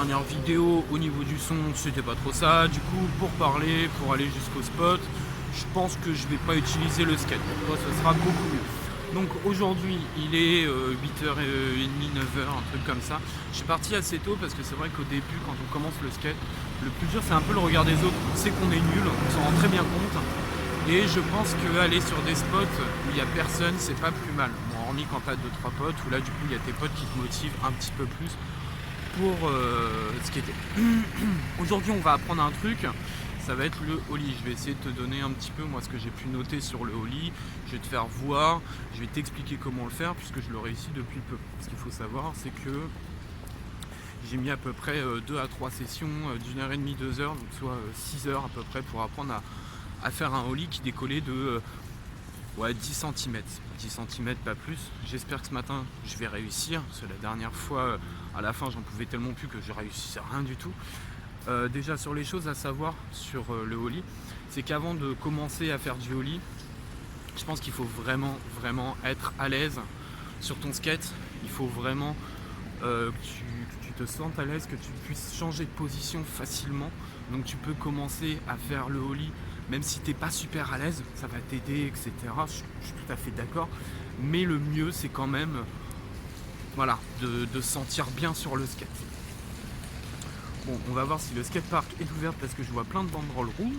dernière vidéo, au niveau du son, c'était pas trop ça. Du coup, pour parler, pour aller jusqu'au spot, je pense que je vais pas utiliser le skate. Pour toi, ce sera beaucoup mieux. Donc aujourd'hui, il est 8h30, 9h, un truc comme ça. Je suis parti assez tôt parce que c'est vrai qu'au début, quand on commence le skate, le plus dur, c'est un peu le regard des autres. On sait qu'on est nul, on s'en rend très bien compte. Et je pense qu'aller sur des spots où il n'y a personne, c'est pas plus mal. Bon, hormis quand t'as 2-3 potes, où là, du coup, il y a tes potes qui te motivent un petit peu plus pour skater. Aujourd'hui, on va apprendre un truc, ça va être le ollie. Je vais essayer de te donner un petit peu moi ce que j'ai pu noter sur le ollie. Je vais te faire voir, je vais t'expliquer comment le faire puisque je le réussis depuis peu. Ce qu'il faut savoir, c'est que j'ai mis à peu près 2 à 3 sessions d'1h30, 2 heures, donc soit 6 heures à peu près pour apprendre à faire un ollie qui décollait de 10 cm. 10 cm, pas plus. J'espère que ce matin, je vais réussir. Parce que la dernière fois, à la fin, j'en pouvais tellement plus que je réussissais rien du tout. Déjà, sur les choses à savoir sur le ollie, c'est qu'avant de commencer à faire du ollie, je pense qu'il faut vraiment être à l'aise sur ton skate. Il faut vraiment que tu te sentes à l'aise, que tu puisses changer de position facilement. Donc tu peux commencer à faire le ollie même si t'es pas super à l'aise, ça va t'aider, etc. Je suis tout à fait d'accord. Mais le mieux, c'est quand même de se sentir bien sur le skate. Bon, on va voir si le skatepark est ouvert parce que je vois plein de banderoles rouges.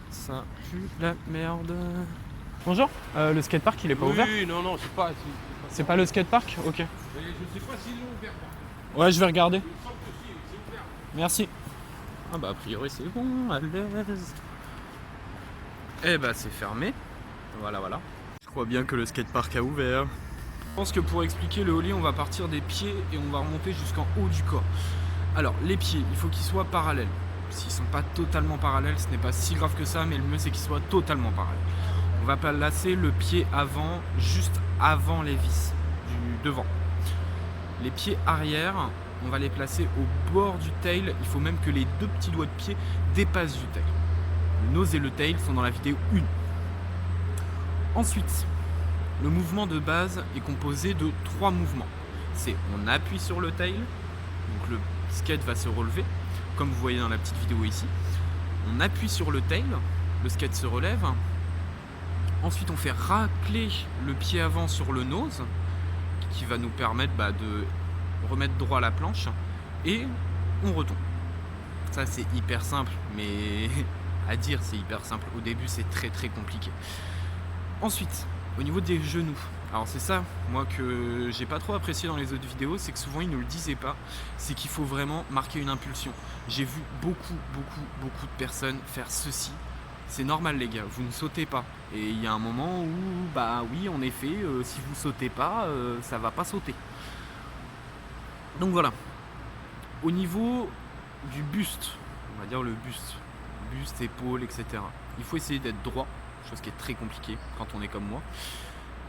Ça pue la merde. Bonjour, le skatepark il est pas ouvert? Oui, non, c'est pas. C'est pas le skatepark? Ok. Mais je sais pas s'ils l'ont ouvert. Ouais, je vais regarder. Il me semble que si, c'est ouvert. Merci. Ah bah a priori c'est bon, à l'aise. Eh bah c'est fermé. Voilà. Je crois bien que le skatepark a ouvert. Je pense que pour expliquer le ollie, on va partir des pieds et on va remonter jusqu'en haut du corps. Alors les pieds, il faut qu'ils soient parallèles. S'ils sont pas totalement parallèles, ce n'est pas si grave que ça, mais le mieux c'est qu'ils soient totalement parallèles. On va placer le pied avant, juste avant les vis du devant. Les pieds arrière, on va les placer au bord du tail. Il faut même que les 2 petits doigts de pied dépassent du tail. Le nose et le tail sont dans la vidéo 1. Ensuite, le mouvement de base est composé de 3 mouvements. C'est on appuie sur le tail, donc le skate va se relever, comme vous voyez dans la petite vidéo ici. On appuie sur le tail, le skate se relève. Ensuite, on fait racler le pied avant sur le nose, qui va nous permettre de remettre droit la planche, et on retombe. Ça c'est hyper simple, mais à dire c'est hyper simple. Au début c'est très compliqué. Ensuite, au niveau des genoux, alors c'est ça moi que j'ai pas trop apprécié dans les autres vidéos, c'est que souvent ils ne le disaient pas, c'est qu'il faut vraiment marquer une impulsion. J'ai vu beaucoup de personnes faire ceci. C'est normal les gars, vous ne sautez pas. Et il y a un moment où, oui en effet, si vous sautez pas, ça va pas sauter. Donc voilà. Au niveau du buste, on va dire le buste, épaules, etc. Il faut essayer d'être droit, chose qui est très compliquée quand on est comme moi.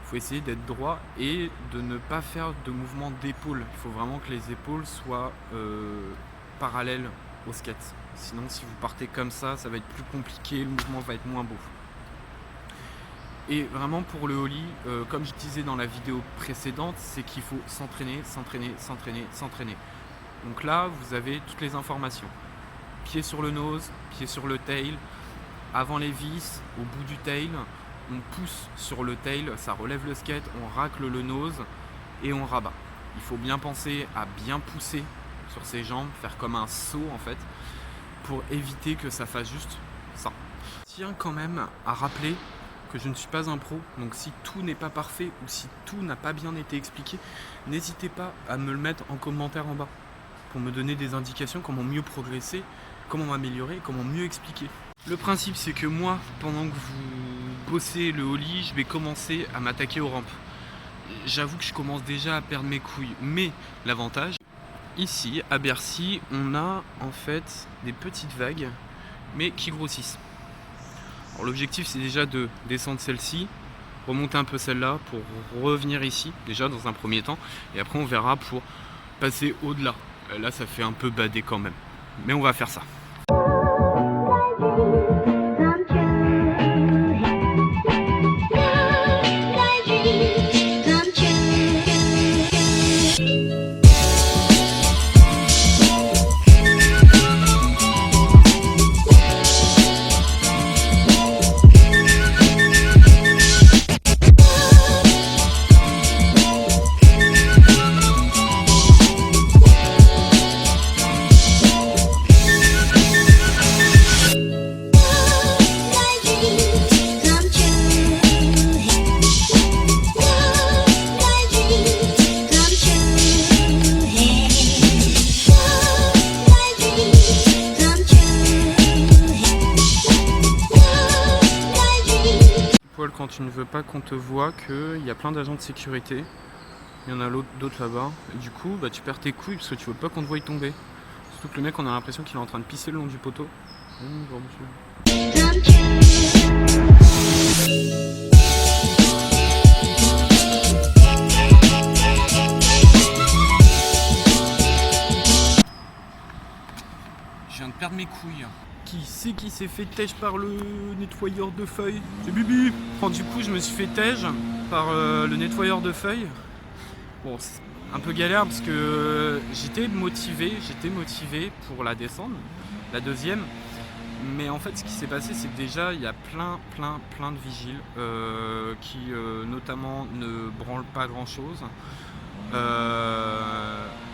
Il faut essayer d'être droit et de ne pas faire de mouvement d'épaule. Il faut vraiment que les épaules soient parallèles au skate. Sinon, si vous partez comme ça va être plus compliqué, le mouvement va être moins beau. Et vraiment pour le ollie, comme je disais dans la vidéo précédente, c'est qu'il faut s'entraîner. Donc là, vous avez toutes les informations. Pied sur le nose, pied sur le tail, avant les vis, au bout du tail, on pousse sur le tail, ça relève le skate, on racle le nose et on rabat. Il faut bien penser à bien pousser sur ses jambes, faire comme un saut en fait, pour éviter que ça fasse juste ça. Je tiens quand même à rappeler que je ne suis pas un pro, donc si tout n'est pas parfait ou si tout n'a pas bien été expliqué, n'hésitez pas à me le mettre en commentaire en bas pour me donner des indications, comment mieux progresser, comment m'améliorer, comment mieux expliquer. Le principe c'est que moi, pendant que vous bossez le ollie, je vais commencer à m'attaquer aux rampes. J'avoue que je commence déjà à perdre mes couilles, mais l'avantage, ici à Bercy, on a en fait des petites vagues, mais qui grossissent. Alors l'objectif c'est déjà de descendre celle-ci, remonter un peu celle-là pour revenir ici, déjà dans un premier temps, et après on verra pour passer au-delà. Là ça fait un peu bader quand même, mais on va faire ça. quand tu ne veux pas qu'on te voit qu'il y a plein d'agents de sécurité. Il y en a d'autres là-bas. Et du coup, bah, tu perds tes couilles parce que tu veux pas qu'on te voie tomber. Surtout que le mec, on a l'impression qu'il est en train de pisser le long du poteau. Bonjour monsieur. Je viens de perdre mes couilles. Qui c'est qui s'est fait tège par le nettoyeur de feuilles? C'est Bibi. Enfin, du coup, je me suis fait tège par le nettoyeur de feuilles. Bon, c'est un peu galère parce que j'étais motivé pour la descendre, la deuxième. Mais en fait, ce qui s'est passé, c'est que déjà, il y a plein de vigiles qui, notamment, ne branlent pas grand-chose. Je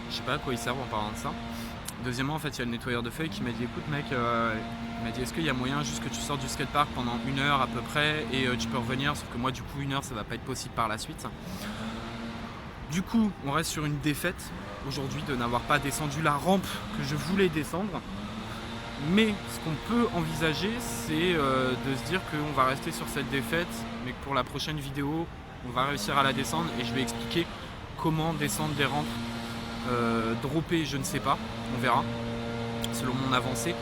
sais pas à quoi ils servent en parlant de ça. Deuxièmement, en fait, il y a le nettoyeur de feuilles qui m'a dit écoute mec, il m'a dit est-ce qu'il y a moyen juste que tu sortes du skatepark pendant 1 heure à peu près et tu peux revenir, sauf que moi du coup 1 heure ça va pas être possible par la suite. Du coup, on reste sur une défaite aujourd'hui de n'avoir pas descendu la rampe que je voulais descendre. Mais ce qu'on peut envisager, c'est de se dire qu'on va rester sur cette défaite, mais que pour la prochaine vidéo, on va réussir à la descendre et je vais expliquer comment descendre des rampes. Dropper, je ne sais pas, on verra selon mon avancée,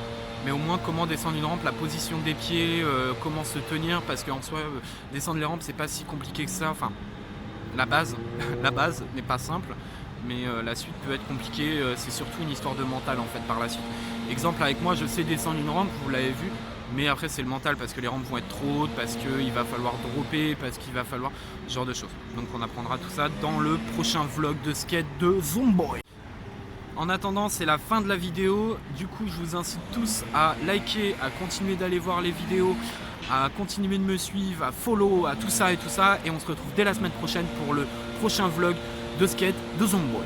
mais au moins comment descendre une rampe, la position des pieds, comment se tenir, parce qu'en soi descendre les rampes c'est pas si compliqué que ça, enfin la base n'est pas simple, mais la suite peut être compliquée, c'est surtout une histoire de mental en fait par la suite. Exemple avec moi, je sais descendre une rampe, vous l'avez vu, mais après c'est le mental parce que les rampes vont être trop hautes, parce qu'il va falloir dropper, parce qu'il va falloir ce genre de choses. Donc on apprendra tout ça dans le prochain vlog de skate de Zomboy. En attendant, c'est la fin de la vidéo. Du coup, je vous incite tous à liker, à continuer d'aller voir les vidéos, à continuer de me suivre, à follow, à tout ça et tout ça. Et on se retrouve dès la semaine prochaine pour le prochain vlog de skate de Zomboy.